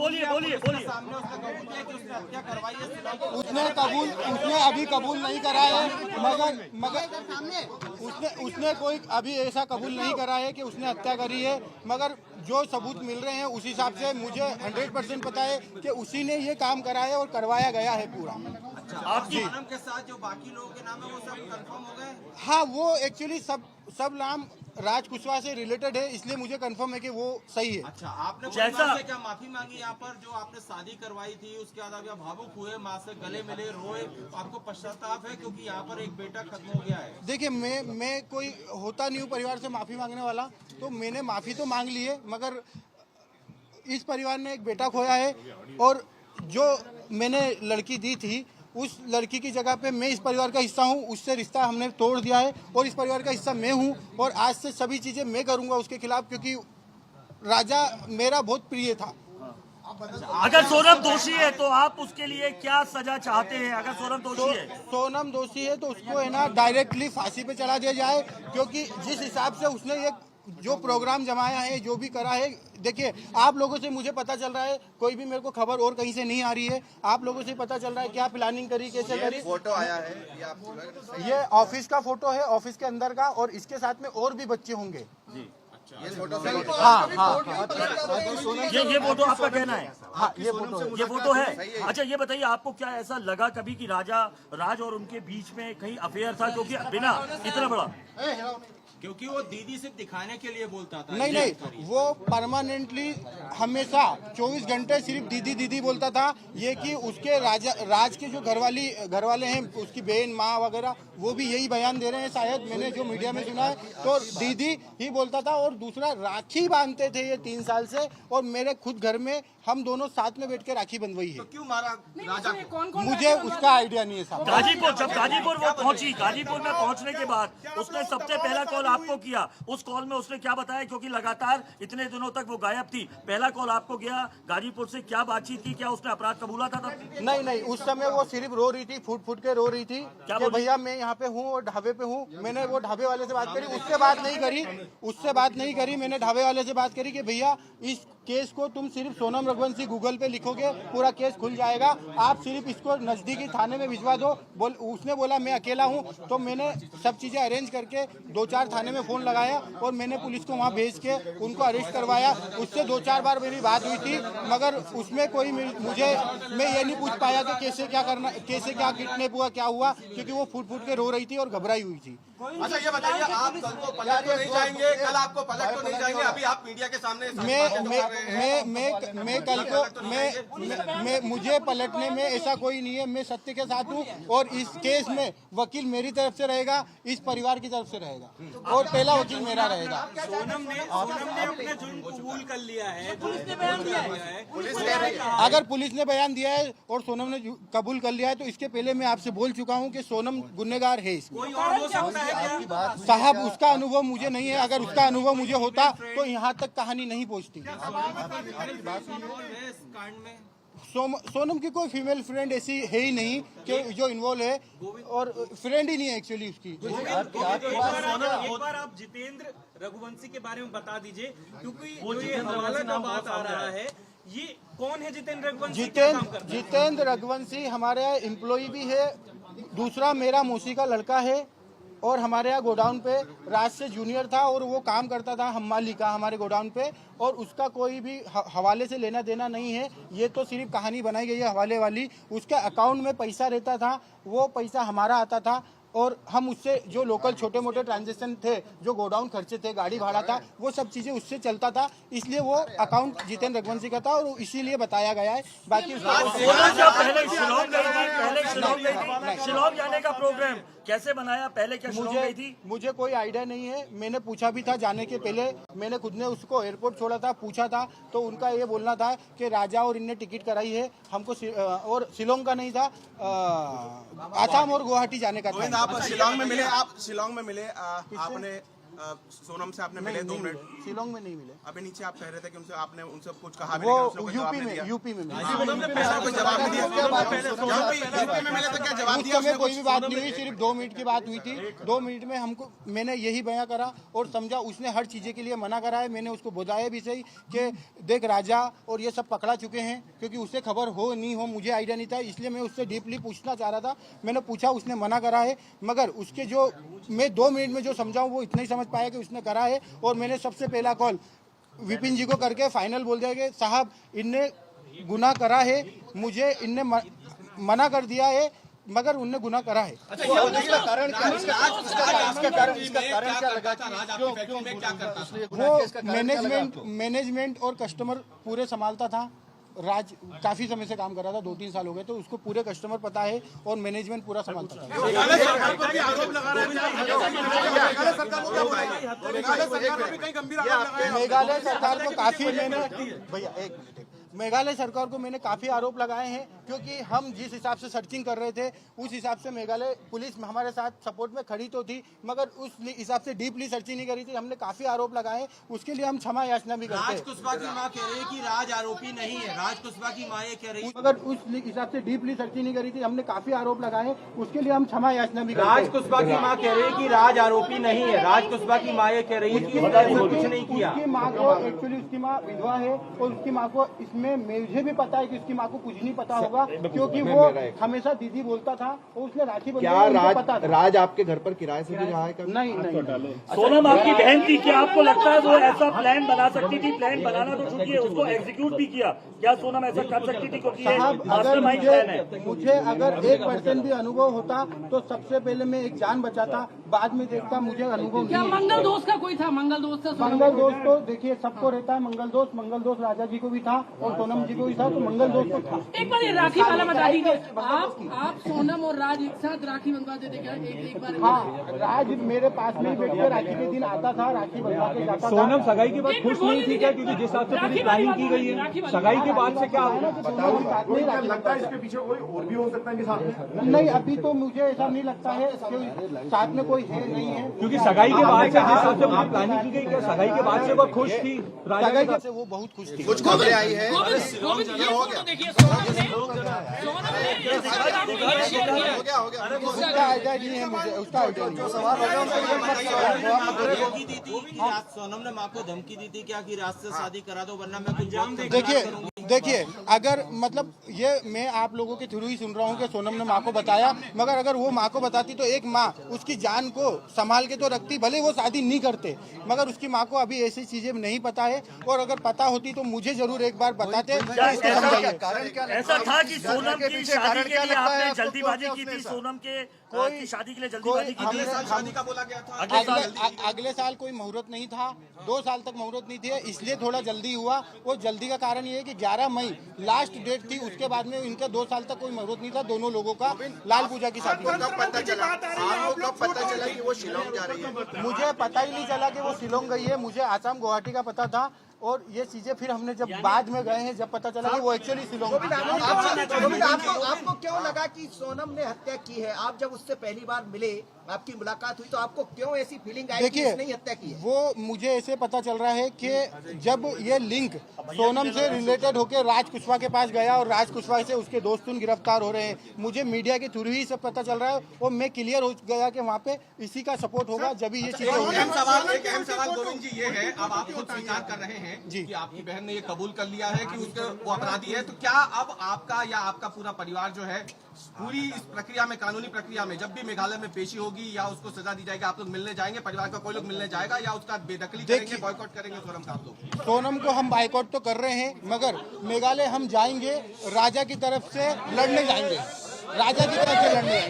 बोलिए बोलिए बोलिए। उसने अभी कबूल नहीं करा है, मगर उसने कोई अभी ऐसा कबूल नहीं करा है कि उसने हत्या करी है। मगर जो सबूत मिल रहे हैं उस हिसाब से मुझे 100% पता है कि उसी ने ये काम करा है और करवाया गया है पूरा। आपकी नाम के साथ जो बाकी लोगों के नाम है वो सब कंफर्म हो गए? हाँ, वो एक्चुअली सब नाम राज कुशवाहा से रिलेटेड है, इसलिए मुझे कंफर्म है कि वो सही है। अच्छा, आपने जैसा से क्या माफी मांगी यहाँ पर जो आपने शादी करवाई थी उसके बाद आप भावुक हुए, माँ से गले मिले, रोए, आपको पश्चाताप है क्योंकि यहाँ पर एक बेटा खत्म हो गया है? देखिए, मैं कोई होता नहीं हूँ परिवार से माफी मांगने वाला, तो मैंने माफी तो मांग ली है, मगर इस परिवार ने एक बेटा खोया है और जो मैंने लड़की दी थी उस लड़की की जगह पे मैं इस परिवार का हिस्सा हूँ, उससे रिश्ता हमने तोड़ दिया है और इस परिवार का हिस्सा मैं हूँ और आज से सभी चीज़ें मैं करूँगा उसके खिलाफ, क्योंकि राजा मेरा बहुत प्रिय था। अगर सोनम दोषी है तो आप उसके लिए क्या सजा चाहते हैं? अगर सोनम दोषी है तो उसको है ना डायरेक्टली फांसी पे चढ़ा दिया जाए, क्योंकि जिस हिसाब से उसने ये जो प्रोग्राम जमाया है, जो भी करा है, देखिए आप लोगों से मुझे पता चल रहा है, कोई भी मेरे को खबर और कहीं से नहीं आ रही है, आप लोगों से पता चल रहा है क्या प्लानिंग करी, कैसे करी। फोटो आया है ये ऑफिस का फोटो है, ऑफिस के अंदर का, और इसके साथ में और भी बच्चे होंगे। ये फोटो हाँ, ये फोटो आपका कहना है? हाँ, ये फोटो है। अच्छा, ये बताइए आपको क्या ऐसा लगा कभी कि राज और उनके बीच में कहीं अफेयर था? क्योंकि बिना इतना बड़ा, क्योंकि वो दीदी से दिखाने के लिए बोलता था। नहीं, वो परमानेंटली हमेशा 24 घंटे सिर्फ दीदी दीदी बोलता था। ये कि उसके राज के जो घर वाले हैं, उसकी बहन, माँ वगैरह, वो भी यही बयान दे रहे हैं, शायद मैंने जो मीडिया में सुना है, तो दीदी ही बोलता था। और दूसरा, राखी बांधते थे ये 3 साल से, और मेरे खुद घर में हम दोनों साथ में बैठ के राखी बंधवाई है। तो क्यों मारा राजा को? मुझे उसका आइडिया नहीं है साहब। गाजीपुर वो पहुंची, गाजीपुर में पहुंचने के बाद उसने सबसे पहला कॉल आपको किया। उस कॉल में उसने क्या बताया? क्योंकि लगातार इतने दिनों तक वो गायब थी। पहला कॉल आपको गया गाजीपुर से, क्या बातचीत की? क्या उसने अपराध कबूला था तब? नहीं, उस समय वो सिर्फ रो रही थी, फूट के रो रही थी कि भैया मैं यहाँ पे हूँ और ढाबे पे हूँ। मैंने वो ढाबे वाले से बात करी, उससे बात नहीं करी। मैंने ढाबे वाले से बात करी कि भैया इस केस को तुम सिर्फ सोनम रघुवंशी गूगल पे लिखोगे, पूरा केस खुल जाएगा, आप सिर्फ इसको नजदीकी थाने में भिजवा दो। उसने बोला मैं अकेला हूँ, तो मैंने सब चीजें अरेंज करके 2-4 थाने में फोन लगाया और मैंने पुलिस को वहाँ भेज के उनको अरेस्ट करवाया। उससे 2-4 बार मेरी बात हुई थी, मगर उसमें कोई मैं ये नहीं पूछ पाया कि कैसे क्या किडनैप हुआ, क्या हुआ, क्योंकि वो फूट के रो रही थी और घबराई हुई थी। अच्छा, ये बताइए, आप कल को पलट तो नहीं जाएंगे? कल आपको पलट तो नहीं जाएंगे? अभी आप मीडिया के सामने मैं कल को मुझे पलटने में ऐसा कोई नहीं है। मैं सत्य के साथ हूँ और इस केस में वकील मेरी तरफ से रहेगा, इस परिवार की तरफ से रहेगा और पहला वकील मेरा रहेगा। सोनम ने अपना जुर्म कबूल कर लिया है, पुलिस ने बयान दिया है। अगर पुलिस ने बयान दिया है और सोनम ने कबूल कर लिया है, तो इसके पहले मैं आपसे बोल चुका हूँ कि सोनम गुनहगार है इसमें। कोई और हो सकता है क्या? साहब, उसका अनुभव मुझे नहीं है। अगर उसका अनुभव मुझे होता तो यहाँ तक कहानी नहीं पहुँचती। सोनम की कोई फीमेल फ्रेंड ऐसी है ही नहीं कि जो इन्वॉल्व है, और फ्रेंड ही नहीं है एक्चुअली उसकी। एक बार आप जितेंद्र रघुवंशी के बारे में बता दीजिए, क्योंकि ये हवाला का बात आ रहा है, ये कौन है जितेंद्र रघुवंशी? जितेंद्र रघुवंशी हमारे यहाँ एम्प्लॉय भी है, दूसरा मेरा मौसी का लड़का है, और हमारे यहाँ गोडाउन पे राज से जूनियर था और वो काम करता था हमाली का हमारे गोडाउन पे, और उसका कोई भी हवाले से लेना देना नहीं है। ये तो सिर्फ कहानी बनाई गई है हवाले वाली। उसके अकाउंट में पैसा रहता था, वो पैसा हमारा आता था, और हम उससे जो लोकल छोटे मोटे ट्रांजेक्शन थे, जो गोडाउन खर्चे थे, गाड़ी भाड़ा था, वो सब चीज़ें उससे चलता था। इसलिए वो अकाउंट जितेंद्र रघुवंशी का था और इसीलिए बताया गया है। बाकी पहले शिलोंग जाने का प्रोग्राम कैसे बनाया? पहले क्या शिलोंग गई थी? मुझे कोई आइडिया नहीं है। मैंने पूछा भी था जाने के पहले, मैंने खुद ने उसको एयरपोर्ट छोड़ा था, पूछा था, तो उनका ये बोलना था कि राजा और इनने टिकट कराई है हमको, और शिलोंग का नहीं था, आसाम और गुवाहाटी जाने का था। आप शिलोंग में मिले, आपने सोनम से आपने मिले 2 मिनट? शिलोंग में नहीं मिले। अभी नीचे आप कह रहे थे कि उनसे आपने उनसे कुछ कहा भी वो नहीं, उसने कोई जवाब नहीं दिया। यूपी में मिले। ऐसा कोई जवाब नहीं दिया। यूपी में मिले तो क्या जवाब दिया? उस समय कोई भी बात नहीं हुई, सिर्फ 2 मिनट की बात हुई थी। 2 मिनट में हमको मैंने यही बयां करा और समझा, उसने हर चीज़ें के लिए मना करा है। मैंने उसको बताया भी सही कि देख राजा और ये सब पकड़ा चुके हैं, क्योंकि उसे खबर हो नहीं हो मुझे आइडिया नहीं था, इसलिए मैं उससे डीपली पूछना चाह रहा था। मैंने पूछा, उसने मना करा है, मगर उसके जो मैं 2 मिनट में जो समझाऊँ वो इतना ही समझ पाया कि उसने करा है। और मैंने सबसे पहला कॉल विपिन जी को करके फाइनल बोल दिया कि साहब इनने गुनाह करा है, मुझे इनने मना कर दिया है, मगर उनने गुनाह करा है। इसका कारण क्या लगा कि वो मैनेजमेंट और कस्टमर पूरे संभालता था। राज काफी समय से काम कर रहा था, 2-3 साल हो गए, तो उसको पूरे कस्टमर पता है और मैनेजमेंट पूरा संभालता था। मेघालय सरकार को काफी मैंने भैया एक मिनट, मेघालय सरकार को मैंने काफी आरोप लगाए हैं, क्योंकि हम जिस हिसाब से सर्चिंग कर रहे थे उस हिसाब से मेघालय पुलिस हमारे साथ सपोर्ट में खड़ी तो थी, मगर उस हिसाब से डीपली सर्चिंग नहीं करी थी। हमने काफी आरोप लगाए, उसके लिए हम क्षमा याचना भी करते राज हैं। कुशवाहा की मां कह रही है कि राज आरोपी नहीं है। राज कुशवाहा की मां ये कह रही है, मगर उस हिसाब से डीपली सर्चिंग नहीं करी थी, हमने काफी आरोप लगाए, उसके लिए हम क्षमा याचना भी करते राज हैं। कुशवाहा की मां कह रही है कि राज आरोपी नहीं है। राज कुशवाहा की मां ये कह रही है कि इसने ऐसा कुछ नहीं किया। उसकी माँ को एक्चुअली उसकी माँ विधवा है और उसकी माँ को इसमें मुझे भी पता है कि उसकी माँ को कुछ नहीं पता होगा, क्योंकि वो हमेशा दीदी बोलता था और उसने राखी बंधवाई, पता था। राज आपके घर पर किराए से भी रहा है कभी? नहीं। सोनम आपकी बहन थी, क्या आपको लगता है वो ऐसा प्लान बना सकती थी? प्लान बनाना तो छूटिए, उसको एग्जीक्यूट भी किया। क्या सोनम ऐसा कर सकती थी? क्योंकि ये साहब, अगर मास्टरमाइंड प्लान है। मुझे अगर 1% भी अनुभव होता तो सबसे पहले मैं एक जान बचाता, बाद में देखता। मुझे अनुभव क्या नहीं है। मंगल दोस्त का कोई था? मंगल दोस्त था? मंगल दोस्त तो देखिए सबको रहता है मंगल दोस्त राजा जी को भी था और सोनम जी को भी था, तो मंगल दोस्त तो था। एक बार ये राखी वाला बता दीजिए, आप सोनम और राज एक साथ राखी बंधवाते थे क्या? एक बार हाँ, राज मेरे पास में ही बैठ के राखी के दिन आता था, राखी बंधवा के जाता था। सोनम सगाई के बाद खुश नहीं थी क्या? क्योंकि जिस हिसाब से पूरी प्लानिंग की गई है, सगाई के बाद से क्या लगता है इसके पीछे कोई और भी हो सकता है साथ में? नहीं, अभी तो मुझे ऐसा नहीं लगता है कि साथ में कोई है नहीं है, क्योंकि सगाई के बाद से जिस हिसाब से पूरी प्लानिंग की गई, क्या सगाई के बाद से वो खुश थी? सगाई से वो बहुत खुश थी। कुछ खबरें आई है उसका आइडिया नहीं है मुझे, उसका आइडिया नहीं। धमकी दी थी कि सोनम ने मां को धमकी दी थी क्या कि राज से शादी करा दो वरना मैं कुछ देखिए अगर मतलब ये मैं आप लोगों के थ्रू ही सुन रहा हूँ कि सोनम ने माँ को बताया, मगर अगर वो माँ को बताती तो एक माँ उसकी जान को संभाल के तो रखती, भले वो शादी नहीं करते, मगर उसकी माँ को अभी ऐसी चीजें नहीं पता है, और अगर पता होती तो मुझे जरूर एक बार बताते। ऐसा था कि सोनम की शादी के लिए आपने जल्दीबाजी की थी? सोनम के की शादी के लिए जल्दीबाजी की थी? शादी का बोला गया था। अगले साल कोई मुहूर्त नहीं था, 2 साल तक मुहूर्त नहीं थे, इसलिए थोड़ा जल्दी हुआ। वो जल्दी का कारण ये है कि 11 मई लास्ट डेट थी, उसके बाद में इनका 2 साल तक कोई मुहूर्त नहीं था दोनों लोगों का। लाल पूजा की शादी कब पता चला? आपको कब पता चला कि वो शिलोंग जा रही है? मुझे पता ही नहीं चला कि वो शिलोंग गई है, मुझे आसाम गुवाहाटी का पता था, और ये चीजें फिर हमने जब बाद में गए हैं जब पता चला कि वो एक्चुअली शिलोंग। आपको क्यों लगा कि सोनम ने हत्या की है? आप जब उससे पहली बार मिले, आपकी मुलाकात हुई, तो आपको क्यों ऐसी फीलिंग आई कि इसने ही हत्या की है? वो मुझे ऐसे पता चल रहा है कि जब ये लिंक सोनम से रिलेटेड होकर राज कुशवाहा के पास गया और राज कुशवाहा से उसके दोस्त गिरफ्तार हो रहे हैं, मुझे मीडिया के थ्रू ही सब पता चल रहा है, और मैं क्लियर हो गया कि वहाँ पे इसी का सपोर्ट होगा जब ये चीजें होंगी। एक अहम सवाल गोविंद जी ये है, अब आप खुद स्वीकार कर रहे हैं जी कि आपकी बहन ने ये कबूल कर लिया है कि उसके वो अपराधी है, तो क्या अब आपका या आपका पूरा परिवार जो है पूरी इस प्रक्रिया में, कानूनी प्रक्रिया में, जब भी मेघालय में पेशी होगी या उसको सजा दी जाएगी, आप लोग मिलने जाएंगे? परिवार का कोई लोग मिलने जाएगा या उसका बेदखली करेंगे, बॉयकॉट करेंगे सोनम का आप लोग? सोनम को हम बाइकआउट तो कर रहे हैं, मगर मेघालय हम जाएंगे, राजा की तरफ से लड़ने जाएंगे, राजा की तरफ से लड़ने जाएंगे।